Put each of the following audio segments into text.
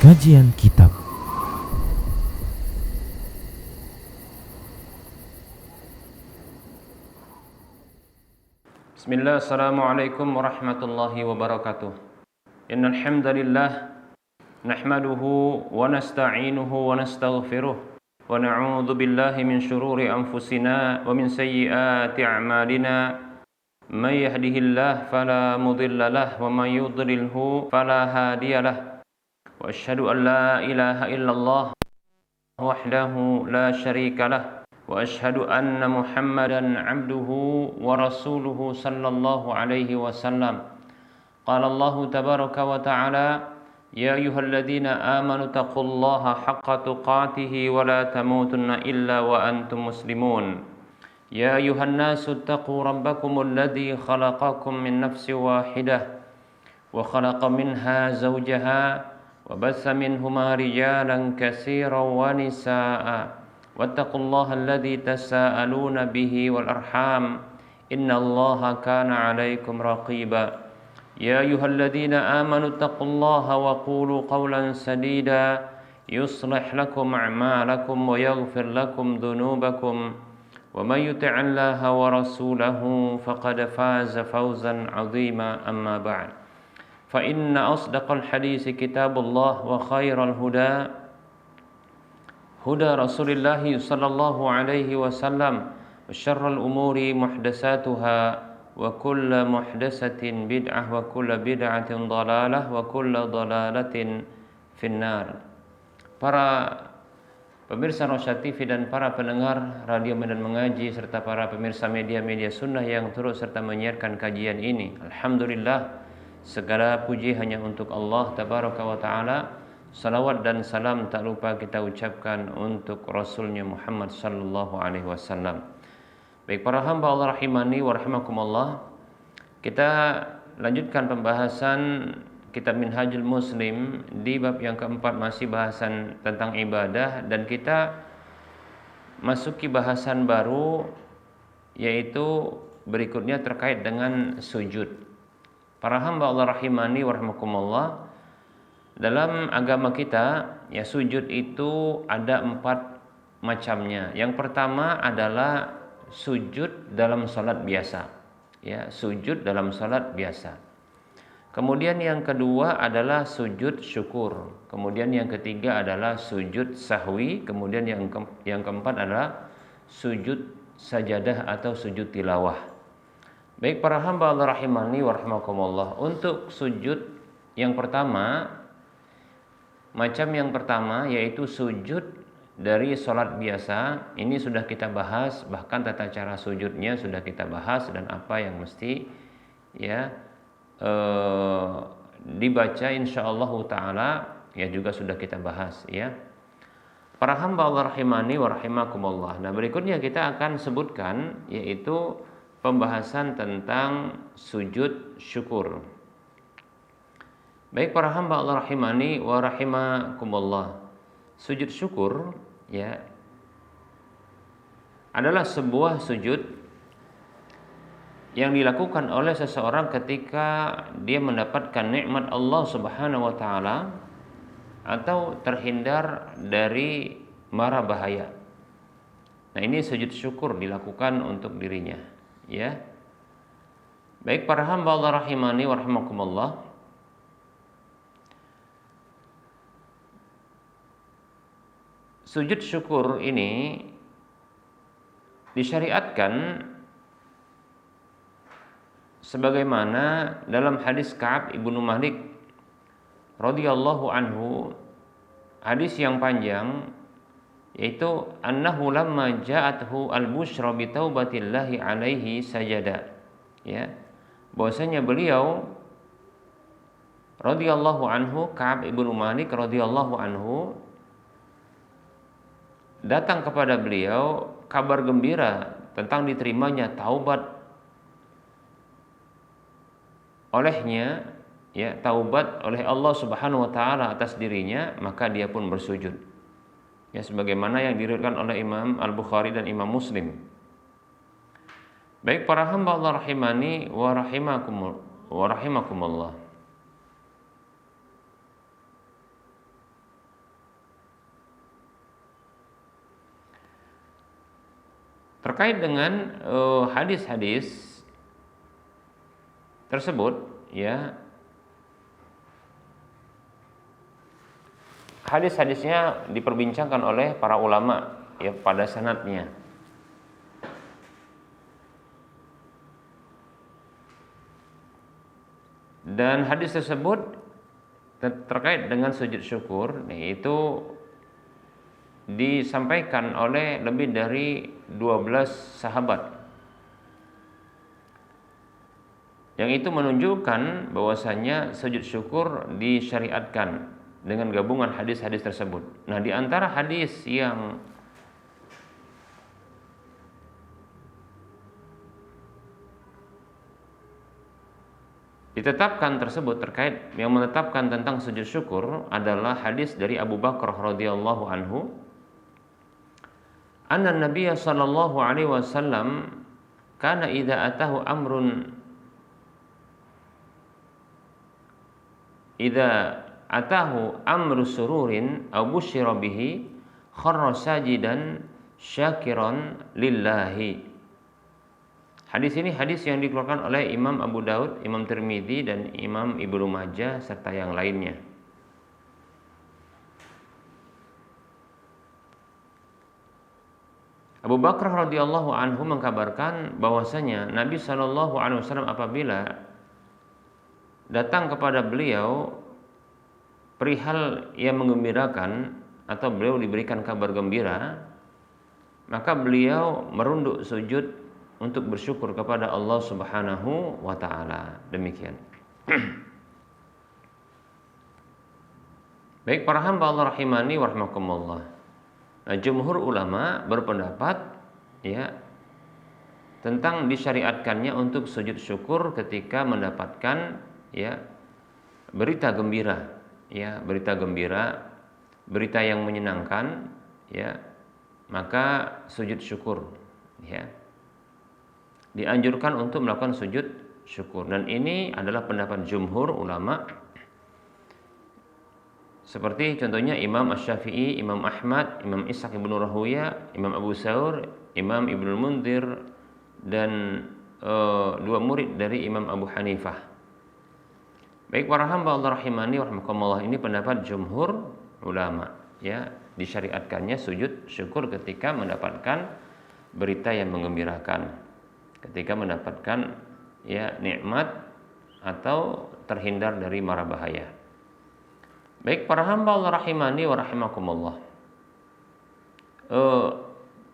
Kajian Kitab. Bismillah, assalamualaikum warahmatullahi wabarakatuh. Innal hamdalillah nahmaduhu wa nasta'inuhu wa nastaghfiruh wa na'udzu billahi min shururi anfusina wa min sayyiati a'malina. May yahdihillahu fala mudilla lahu wa may yudlilhu fala hadiya lahu. Wa asyhadu an la ilaha illallah wahdahu la syarika lahu wa asyhadu anna Muhammadan abduhu wa rasuluhu sallallahu alaihi wasallam. Qala Allah tabaraka wa ta'ala, ya ayyuhalladzina amanu taqullaha haqqa tuqatih wa la tamutunna illa wa antum muslimun. Ya ayyuhan nasu taqu rabbakumul ladzi khalaqakum min nafsin wahidah wa khalaqa minha zawjaha وبث منهما رجالا كثيرا ونساء واتقوا الله الذي تساءلون به والأرحام إن الله كان عليكم رقيبا يا أيها الذين آمنوا اتقوا الله وقولوا قولا سديدا يصلح لكم أعمالكم ويغفر لكم ذنوبكم ومن يطع الله ورسوله فقد فاز فوزا عظيما أما بعد فإن أصدق الحديث كتاب الله وخير الهدى هدى رسول الله صلى الله عليه وسلم وشر الأمور محدثاتها وكل محدثة بدعة وكل بدعة ضلالة وكل ضلالة في النار. Para pemirsa Rosyad TV dan para pendengar Radio Medan Mengaji serta para pemirsa media-media sunnah yang turut serta menyiarkan kajian ini, alhamdulillah, segala puji hanya untuk Allah tabaraka wa ta'ala. Salawat dan salam tak lupa kita ucapkan untuk Rasulnya Muhammad sallallahu alaihi wasallam. Baik para hamba Allah rahimani wa rahimakumullah, kita lanjutkan pembahasan kitab Minhajul Muslim di bab yang keempat, masih bahasan tentang ibadah, dan kita masuki bahasan baru, yaitu berikutnya terkait dengan sujud. Para hamba Allah rahimani wa rahimakumullah, dalam agama kita ya sujud itu ada 4 macamnya. Yang pertama adalah sujud dalam salat biasa. Ya, sujud dalam salat biasa. Kemudian yang kedua adalah sujud syukur. Kemudian yang ketiga adalah sujud sahwi. Kemudian yang keempat adalah sujud sajadah atau sujud tilawah. Baik para hamba Allah rahimani wa rahimakumullah, untuk sujud yang pertama, macam yang pertama yaitu sujud dari sholat biasa. Ini sudah kita bahas, bahkan tata cara sujudnya sudah kita bahas dan apa yang mesti ya dibaca insyaallah taala ya juga sudah kita bahas ya. Para hamba Allah rahimani wa rahimakumullah. Nah, berikutnya kita akan sebutkan yaitu pembahasan tentang sujud syukur. Baik para hamba Allah rahimani wa rahimakumullah, sujud syukur ya adalah sebuah sujud yang dilakukan oleh seseorang ketika dia mendapatkan nikmat Allah Subhanahu wa taala atau terhindar dari mara bahaya. Nah, ini sujud syukur dilakukan untuk dirinya. Ya, baik para hamba Allah rahimani wa rahimakumullah, sujud syukur ini disyariatkan sebagaimana dalam hadis Ka'ab ibnu Malik radhiyallahu anhu, hadis yang panjang, yaitu annahu lamma ja'athu al-busyra bi taubatillahi alaihi sajada. Ya, bahwasanya beliau radhiyallahu anhu, Ka'ab ibnu Malik radhiyallahu anhu, datang kepada beliau kabar gembira tentang diterimanya taubat olehnya, ya, taubat oleh Allah Subhanahu wa taala atas dirinya, maka dia pun bersujud. Ya, sebagaimana yang diriwayatkan oleh Imam Al-Bukhari dan Imam Muslim. Baik para hamba Allah rahimani wa rahimakumullah. Terkait dengan hadis-hadis tersebut, ya, hadis-hadisnya diperbincangkan oleh para ulama ya pada sanadnya. Dan hadis tersebut terkait dengan sujud syukur, itu disampaikan oleh lebih dari 12 sahabat. Yang itu menunjukkan bahwasanya sujud syukur disyariatkan dengan gabungan hadis-hadis tersebut. Nah, di antara hadis yang ditetapkan tersebut terkait yang menetapkan tentang sujud syukur adalah hadis dari Abu Bakar radhiyallahu anhu, anna Nabiy sallallahu alaihi wasallam kana idza atahu amrun idza atahu amru sururin aw busyira bihi kharra sajidan syakiran lillahi. Hadis ini hadis yang dikeluarkan oleh Imam Abu Daud, Imam Tirmidzi dan Imam Ibnu Majah serta yang lainnya. Abu Bakar radhiyallahu anhu mengkabarkan bahwasanya Nabi sallallahu alaihi wasallam apabila datang kepada beliau perihal yang menggembirakan atau beliau diberikan kabar gembira, maka beliau merunduk sujud untuk bersyukur kepada Allah Subhanahu wa taala. Demikian. Baik para hamba Allah rahimani wa rahimakumullah. Nah, jumhur ulama berpendapat ya tentang disyariatkannya untuk sujud syukur ketika mendapatkan ya berita gembira, ya, berita gembira, berita yang menyenangkan, ya, maka sujud syukur, ya. Dianjurkan untuk melakukan sujud syukur, dan ini adalah pendapat jumhur ulama. Seperti contohnya Imam Asy-Syafi'i, Imam Ahmad, Imam Ishaq ibnu Rahuya, Imam Abu Saur, Imam Ibnu Munzir, dan dua murid dari Imam Abu Hanifah. Baik para hamba Allah rahimani wa rahimakumullah, ini pendapat jumhur ulama, ya, disyariatkannya sujud syukur ketika mendapatkan berita yang menggembirakan, ketika mendapatkan ya nikmat atau terhindar dari mara bahaya. Baik para hamba Allah rahimani wa rahimakumullah,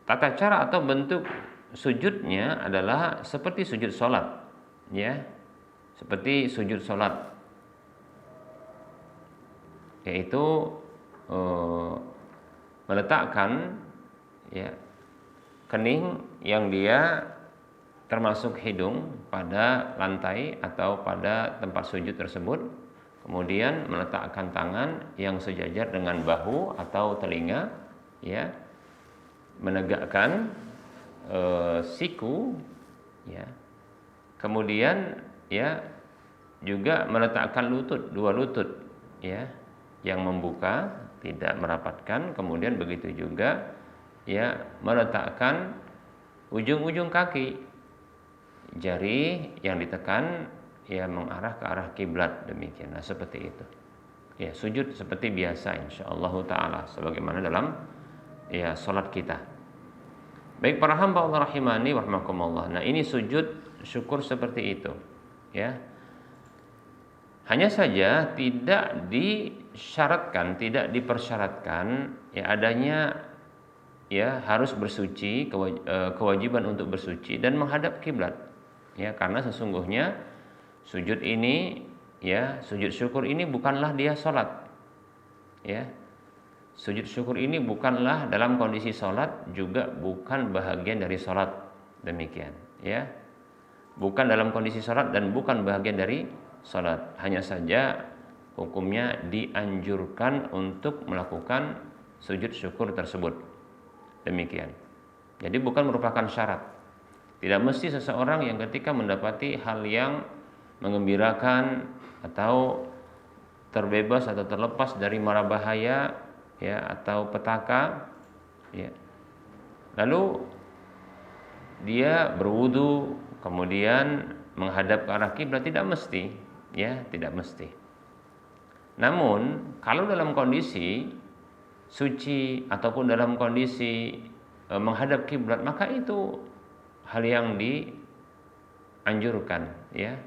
tata cara atau bentuk sujudnya adalah seperti sujud sholat, ya, seperti sujud sholat, yaitu meletakkan ya kening yang dia termasuk hidung pada lantai atau pada tempat sujud tersebut, kemudian meletakkan tangan yang sejajar dengan bahu atau telinga, ya, menegakkan siku, ya, kemudian ya juga meletakkan lutut, dua lutut, ya, yang membuka tidak merapatkan, kemudian begitu juga ya meletakkan ujung-ujung kaki, jari yang ditekan ya mengarah ke arah kiblat, demikian. Nah, seperti itu. Ya, sujud seperti biasa insyaallah taala sebagaimana dalam ya salat kita. Baik para hamba Allah rahimani wa rahimakumullah. Nah, ini sujud syukur seperti itu, ya. Hanya saja tidak disyaratkan, tidak dipersyaratkan ya adanya ya harus bersuci, kewajiban untuk bersuci dan menghadap kiblat. Ya, karena sesungguhnya sujud ini ya, sujud syukur ini bukanlah dia salat. Ya. Sujud syukur ini bukanlah dalam kondisi salat, juga bukan bahagian dari salat. Demikian, ya. Bukan dalam kondisi salat dan bukan bahagian dari salat. Hanya saja hukumnya dianjurkan untuk melakukan sujud syukur tersebut. Demikian. Jadi bukan merupakan syarat. Tidak mesti seseorang yang ketika mendapati hal yang menggembirakan atau terbebas atau terlepas dari mara bahaya ya atau petaka, ya, lalu dia berwudu kemudian menghadap ke arah kiblat, tidak mesti, ya, tidak mesti. Namun kalau dalam kondisi suci ataupun dalam kondisi menghadap kiblat, maka itu hal yang dianjurkan, ya,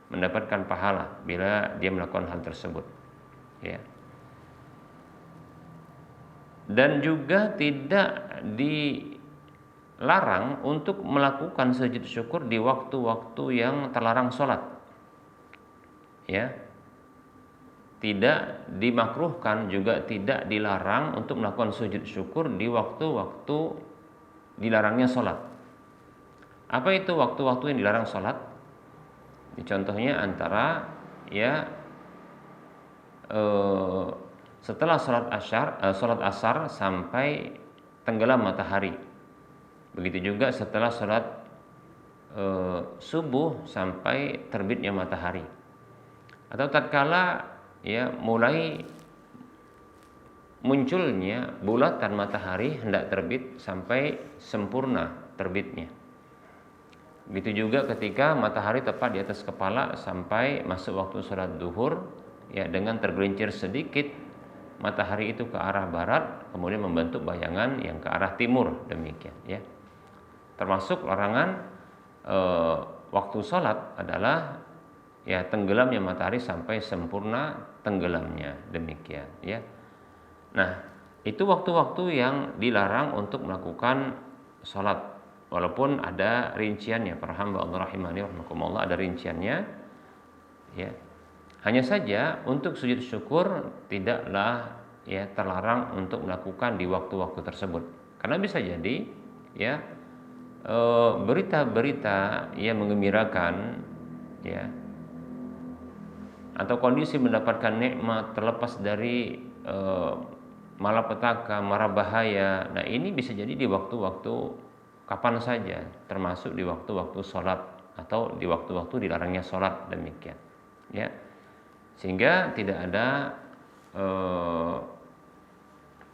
mendapatkan pahala bila dia melakukan hal tersebut, ya. Dan juga tidak dilarang untuk melakukan sujud syukur di waktu-waktu yang terlarang sholat, ya. Tidak dimakruhkan juga tidak dilarang untuk melakukan sujud syukur di waktu-waktu dilarangnya sholat. Apa itu waktu-waktu yang dilarang sholat? Contohnya antara, ya, setelah sholat asar sampai tenggelam matahari. Begitu juga setelah sholat subuh sampai terbitnya matahari. Atau tatkala, ya, mulai munculnya bulatan matahari hendak terbit sampai sempurna terbitnya. Begitu juga ketika matahari tepat di atas kepala sampai masuk waktu sholat duhur, ya, dengan tergelincir sedikit matahari itu ke arah barat, kemudian membentuk bayangan yang ke arah timur, demikian, ya. Termasuk larangan waktu sholat adalah, ya, tenggelamnya matahari sampai sempurna tenggelamnya, demikian, ya. Nah, itu waktu-waktu yang dilarang untuk melakukan sholat, walaupun ada rinciannya. Para hamba Allah rahimani rahimakumullah, ada rinciannya, ya. Hanya saja untuk sujud syukur tidaklah, ya, terlarang untuk melakukan di waktu-waktu tersebut, karena bisa jadi, ya, berita-berita yang menggembirakan, ya, atau kondisi mendapatkan nikmat terlepas dari malapetaka, mara bahaya. Nah, ini bisa jadi di waktu-waktu kapan saja, termasuk di waktu-waktu sholat atau di waktu-waktu dilarangnya sholat, demikian, ya. Sehingga tidak ada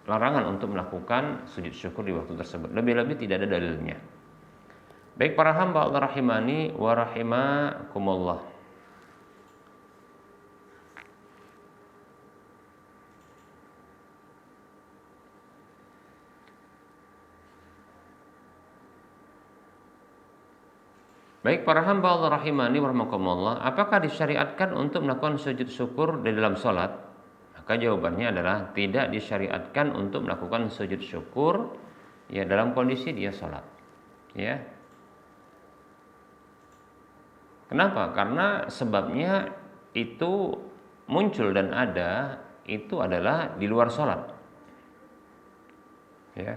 larangan untuk melakukan sujud syukur di waktu tersebut. Lebih-lebih tidak ada dalilnya. Baik para hamba Allah rahimani wa rahimakumullah. Baik para hamba Allah rahimani wa rahimakumullah, apakah disyariatkan untuk melakukan sujud syukur di dalam sholat? Maka jawabannya adalah tidak disyariatkan untuk melakukan sujud syukur, ya, dalam kondisi dia sholat, ya. Kenapa? Karena sebabnya itu muncul dan ada itu adalah di luar sholat, ya.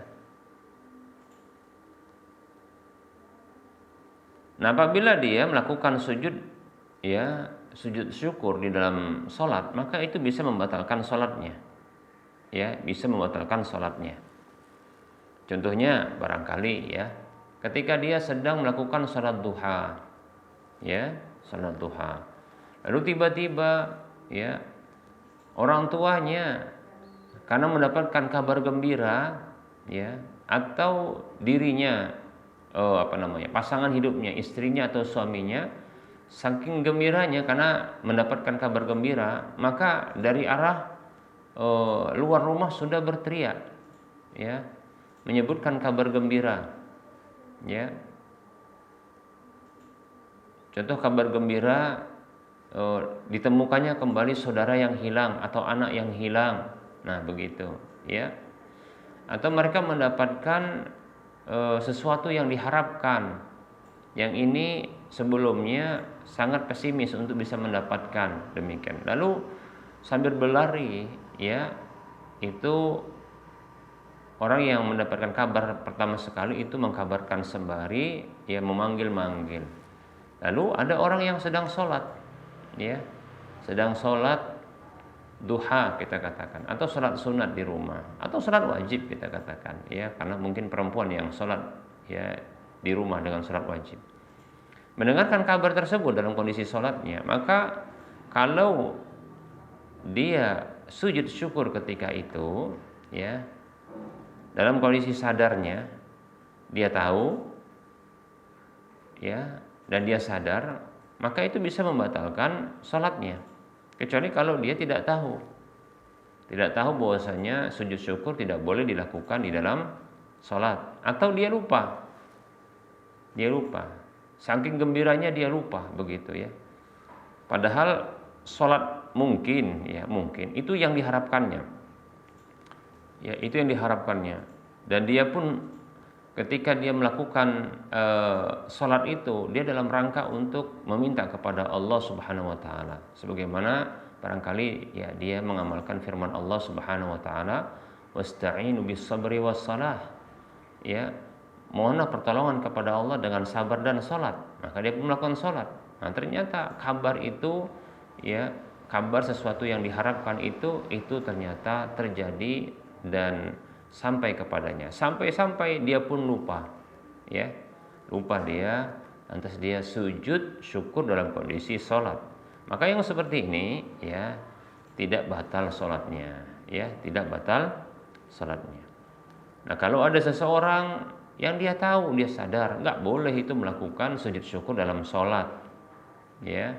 Nah, apabila dia melakukan sujud, ya, sujud syukur di dalam sholat, maka itu bisa membatalkan sholatnya, ya, bisa membatalkan sholatnya. Contohnya barangkali, ya, ketika dia sedang melakukan sholat duha, ya, sholat duha, lalu tiba-tiba, ya, orang tuanya karena mendapatkan kabar gembira, ya, atau dirinya, pasangan hidupnya, istrinya atau suaminya, saking gembiranya karena mendapatkan kabar gembira, maka dari arah luar rumah sudah berteriak, ya, menyebutkan kabar gembira, ya. Contoh kabar gembira, ditemukannya kembali saudara yang hilang atau anak yang hilang. Nah, begitu, ya. Atau mereka mendapatkan sesuatu yang diharapkan, yang ini sebelumnya sangat pesimis untuk bisa mendapatkan, demikian. Lalu sambil berlari, ya, itu orang yang mendapatkan kabar pertama sekali itu mengkabarkan sembari, ya, memanggil-manggil. Lalu ada orang yang sedang sholat, ya, sedang sholat duha kita katakan, atau sholat sunat di rumah, atau sholat wajib kita katakan, ya, karena mungkin perempuan yang sholat, ya, di rumah dengan sholat wajib, mendengarkan kabar tersebut dalam kondisi sholatnya, maka kalau dia sujud syukur ketika itu, ya, dalam kondisi sadarnya, dia tahu ya, dan dia sadar, maka itu bisa membatalkan salatnya. Kecuali kalau dia tidak tahu. Tidak tahu bahwasanya sujud syukur tidak boleh dilakukan di dalam salat, atau dia lupa. Dia lupa. Saking gembiranya dia lupa begitu ya. Padahal salat mungkin itu yang diharapkannya. Ya, itu yang diharapkannya. Dan dia pun ketika dia melakukan salat itu, dia dalam rangka untuk meminta kepada Allah Subhanahu wa taala. Sebagaimana barangkali ya dia mengamalkan firman Allah Subhanahu wa taala, "Wasta'inu bis-sabri was-salah." Ya, mohonlah pertolongan kepada Allah dengan sabar dan salat. Maka dia pun melakukan salat. Nah, ternyata kabar itu ya, kabar sesuatu yang diharapkan itu ternyata terjadi dan sampai kepadanya. Sampai dia pun lupa. Ya. Lupa dia, lantas dia sujud syukur dalam kondisi salat. Maka yang seperti ini ya tidak batal salatnya, ya, tidak batal salatnya. Nah, kalau ada seseorang yang dia tahu, dia sadar, nggak boleh itu melakukan sujud syukur dalam sholat, ya,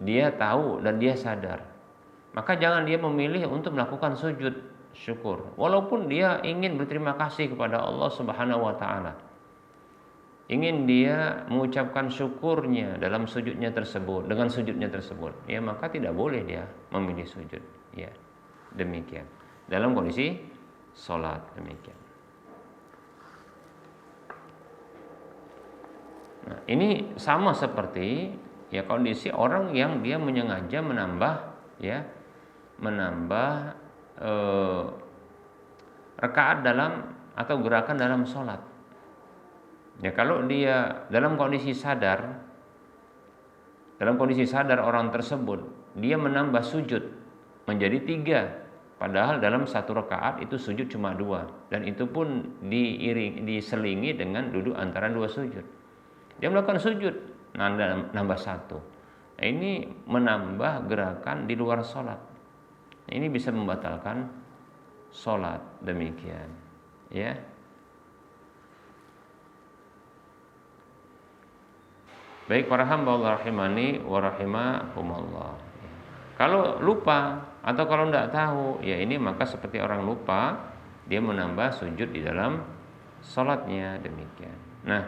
dia tahu dan dia sadar, maka jangan dia memilih untuk melakukan sujud syukur, walaupun dia ingin berterima kasih kepada Allah Subhanahu wa taala, ingin dia mengucapkan syukurnya dalam sujudnya tersebut, dengan sujudnya tersebut, ya, maka tidak boleh dia memilih sujud, ya, demikian dalam kondisi sholat, demikian. Nah, ini sama seperti ya kondisi orang yang dia menyengaja menambah rakaat dalam atau gerakan dalam sholat. Ya, kalau dia dalam kondisi sadar orang tersebut dia menambah sujud menjadi 3, padahal dalam satu rakaat itu sujud cuma 2, dan itu pun diselingi dengan duduk antara 2 sujud. Dia melakukan sujud nambah 1. Nah, ini menambah gerakan di luar sholat. Nah, ini bisa membatalkan sholat, demikian, ya. Baik para hamba Allah rahimani wa rahimakumullah. Kalau lupa atau kalau tidak tahu, ya ini maka seperti orang lupa, dia menambah sujud di dalam sholatnya, demikian. Nah,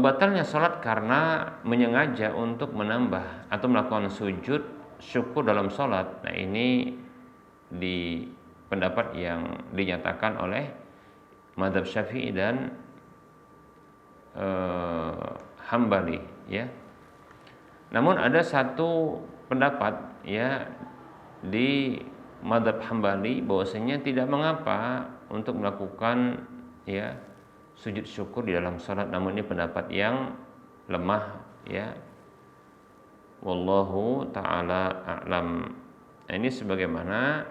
batalnya sholat karena menyengaja untuk menambah atau melakukan sujud syukur dalam sholat. Nah, ini di pendapat yang dinyatakan oleh mazhab Syafi'i dan Hambali, ya. Namun ada satu pendapat ya di mazhab Hambali bahwasanya tidak mengapa untuk melakukan ya sujud syukur di dalam salat, namun ini pendapat yang lemah, ya. Wallahu taala a'lam. Ini sebagaimana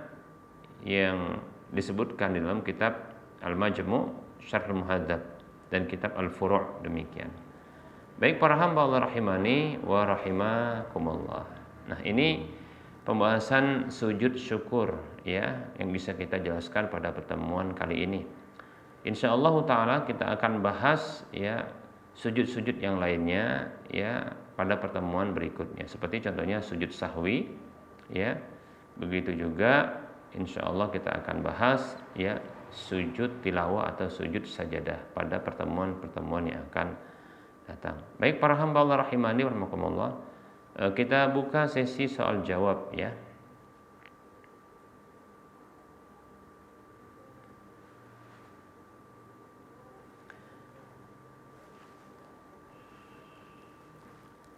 yang disebutkan di dalam kitab Al-Majmu' Syarh Muhadzab dan kitab Al-Furu', demikian. Baik para hamba Allah rahimani wa rahimakumullah. Nah, ini pembahasan sujud syukur ya yang bisa kita jelaskan pada pertemuan kali ini. Insyaallah taala kita akan bahas ya sujud-sujud yang lainnya ya pada pertemuan berikutnya. Seperti contohnya sujud sahwi ya. Begitu juga insyaallah kita akan bahas ya sujud tilawah atau sujud sajadah pada pertemuan-pertemuan yang akan datang. Baik para hamba Allah rahimani wa rahimakumullah, kita buka sesi soal jawab ya.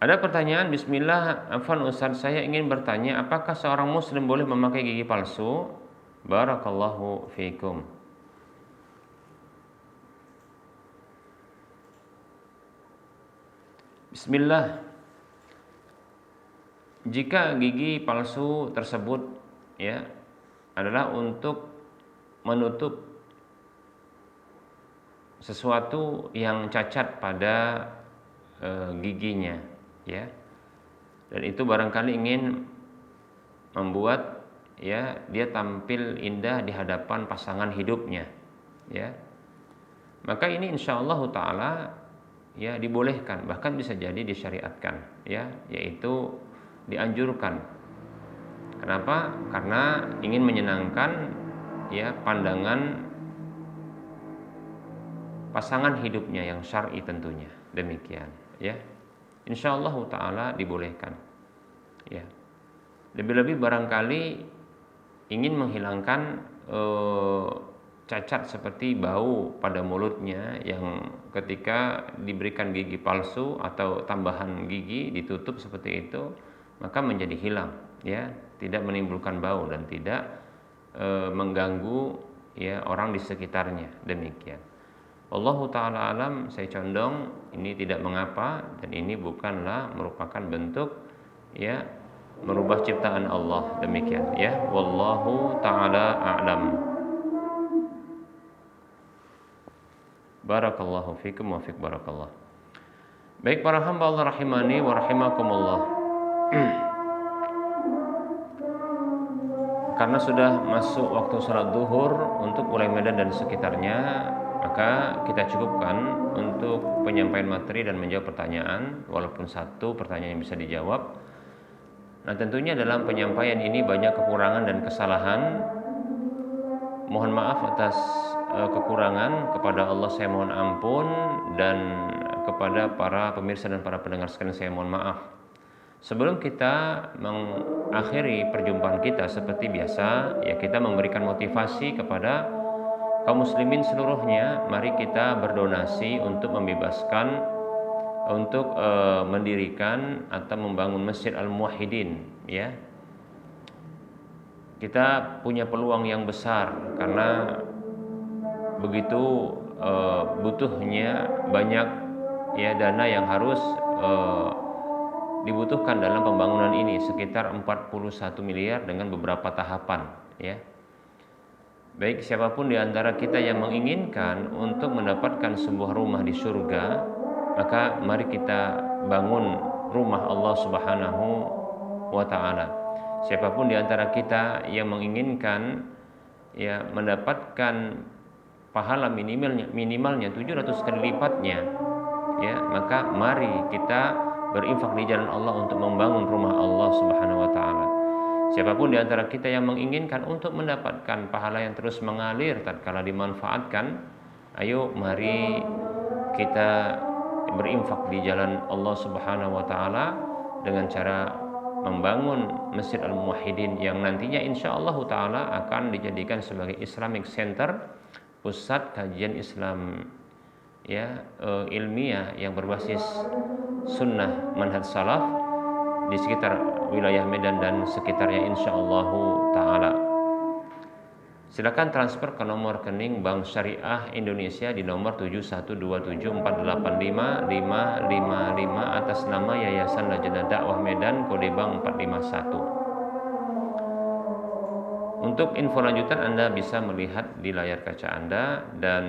Ada pertanyaan, bismillah, afwan Ustaz, saya ingin bertanya, apakah seorang muslim boleh memakai gigi palsu? Barakallahu fiikum. Bismillah, jika gigi palsu tersebut ya adalah untuk menutup sesuatu yang cacat pada giginya ya, dan itu barangkali ingin membuat ya dia tampil indah di hadapan pasangan hidupnya ya. maka ini insyaallah taala ya dibolehkan, bahkan bisa jadi disyariatkan, ya, yaitu dianjurkan. Kenapa? Karena ingin menyenangkan ya pandangan pasangan hidupnya yang syar'i tentunya. Demikian, ya. Insyaallah taala dibolehkan. Ya. Lebih-lebih barangkali ingin menghilangkan cacat seperti bau pada mulutnya yang ketika diberikan gigi palsu atau tambahan gigi ditutup seperti itu, maka menjadi hilang, ya, tidak menimbulkan bau dan tidak mengganggu ya orang di sekitarnya. Demikian. Wallahu taala alam, saya condong ini tidak mengapa dan ini bukanlah merupakan bentuk ya merubah ciptaan Allah. Demikian, ya. Wallahu taala a'lam. Barakallahu fikum wa fik barakallah. Baik para hamba Allah rahimani wa rahimakumullah. Karena sudah masuk waktu salat zuhur untuk Ulay Medan dan sekitarnya, maka kita cukupkan untuk penyampaian materi dan menjawab pertanyaan, walaupun satu pertanyaan yang bisa dijawab. Nah, tentunya dalam penyampaian ini banyak kekurangan dan kesalahan. Mohon maaf atas kekurangan, kepada Allah saya mohon ampun, dan kepada para pemirsa dan para pendengar sekalian saya mohon maaf. Sebelum kita mengakhiri perjumpaan kita seperti biasa, ya kita memberikan motivasi kepada kaum muslimin seluruhnya. Mari kita berdonasi untuk membebaskan, untuk mendirikan atau membangun Masjid Al-Muwahhidin, ya. Kita punya peluang yang besar karena begitu butuhnya banyak ya dana yang harus dibutuhkan dalam pembangunan ini, sekitar 41 miliar dengan beberapa tahapan, ya. Baik siapapun di antara kita yang menginginkan untuk mendapatkan sebuah rumah di surga, maka mari kita bangun rumah Allah Subhanahu wa taala. Siapapun di antara kita yang menginginkan ya mendapatkan pahala minimalnya 700 kali lipatnya, ya, maka mari kita berinfak di jalan Allah untuk membangun rumah Allah Subhanahu wa taala. Siapapun di antara kita yang menginginkan untuk mendapatkan pahala yang terus mengalir tatkala dimanfaatkan, ayo mari kita berinfak di jalan Allah Subhanahu wa taala dengan cara membangun Masjid Al-Muwahhidin yang nantinya insyaallah taala akan dijadikan sebagai Islamic Center, pusat kajian Islam ya ilmiah yang berbasis sunnah manhaj salaf di sekitar wilayah Medan dan sekitarnya insyaallah taala. Silakan transfer ke nomor rekening Bank Syariah Indonesia di nomor 712748555555 atas nama Yayasan Lajnah Dakwah Medan, kode bank 451. Untuk info lanjutan Anda bisa melihat di layar kaca Anda, dan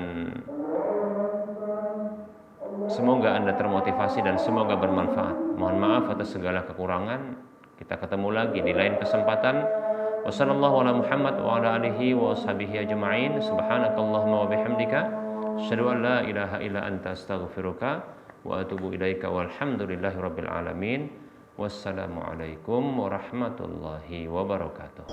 semoga Anda termotivasi dan semoga bermanfaat. Mohon maaf atas segala kekurangan. Kita ketemu lagi di lain kesempatan. Wassallallahu ala Muhammad wa ala alihi wa ashabihi ajma'in. Subhanakallahumma wa bihamdika asyhadu an la ilaha illa anta astaghfiruka wa atubu ilaika walhamdulillahi rabbil alamin. Wassalamualaikum warahmatullahi wabarakatuh.